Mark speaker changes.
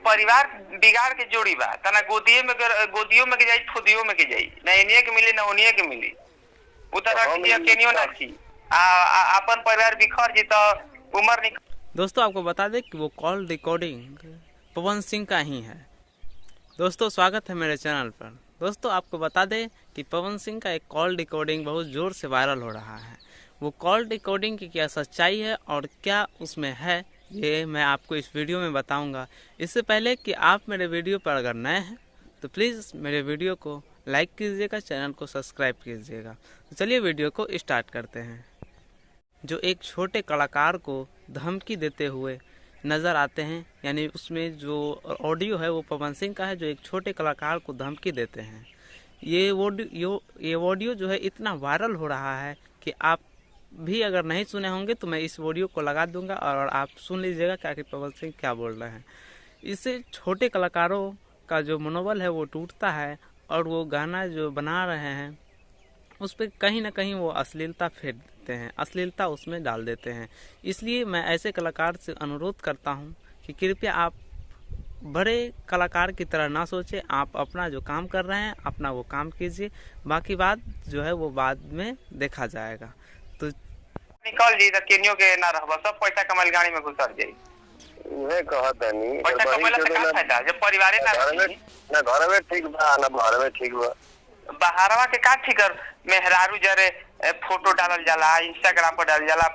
Speaker 1: परिवार बिगाड़ के जोड़ी बा तना गोदियो में के जाई खुदियो में के जाई ना इनिए के मिली ना उनिए के मिली उतर केनियो ना छी अपन परिवार बिखर जी तो उम्र निकल।
Speaker 2: दोस्तों आपको बता दें कि वो कॉल रिकॉर्डिंग पवन सिंह का ही है। दोस्तों स्वागत है मेरे चैनल पर। दोस्तों आपको बता दें कि पवन सिंह का एक कॉल रिकॉर्डिंग बहुत ज़ोर से वायरल हो रहा है। वो कॉल रिकॉर्डिंग की क्या सच्चाई है और क्या उसमें है ये मैं आपको इस वीडियो में बताऊंगा। इससे पहले कि आप मेरे वीडियो पर अगर नए हैं तो प्लीज़ मेरे वीडियो को लाइक कीजिएगा, चैनल को सब्सक्राइब कीजिएगा। तो चलिए वीडियो को स्टार्ट करते हैं। जो एक छोटे कलाकार को धमकी देते हुए नज़र आते हैं, यानी उसमें जो ऑडियो है वो पवन सिंह का है जो एक छोटे कलाकार को धमकी देते हैं। ये ऑडियो जो है इतना वायरल हो रहा है कि आप भी अगर नहीं सुने होंगे तो मैं इस ऑडियो को लगा दूंगा और आप सुन लीजिएगा कि आखिर पवन सिंह क्या बोल रहे हैं। इससे छोटे कलाकारों का जो मनोबल है वो टूटता है और वो गाना जो बना रहे हैं उस पर कहीं ना कहीं वो अश्लीलता फेंक देते हैं, अश्लीलता उसमें डाल देते हैं। इसलिए मैं ऐसे कलाकार से अनुरोध करता हूं कि कृपया आप बड़े कलाकार की तरह ना सोचें। आप अपना जो काम कर रहे हैं अपना वो काम कीजिए, बाकी बात जो है वो बाद में देखा जाएगा। तो
Speaker 1: निकल जी तो केनियो के ना रहबा सब पैसा कमाल गाड़ी में घुसर जाई
Speaker 3: उहे कहतनी
Speaker 1: पैसा कमाला से का फायदा जब परिवारे ना
Speaker 3: ना घर में ठीक बा ना बाहर में ठीक बा।
Speaker 1: बाहरवा के का ठीक मेहरारू जरे फोटो डालल जाला इंस्टाग्राम पर डालल जाला।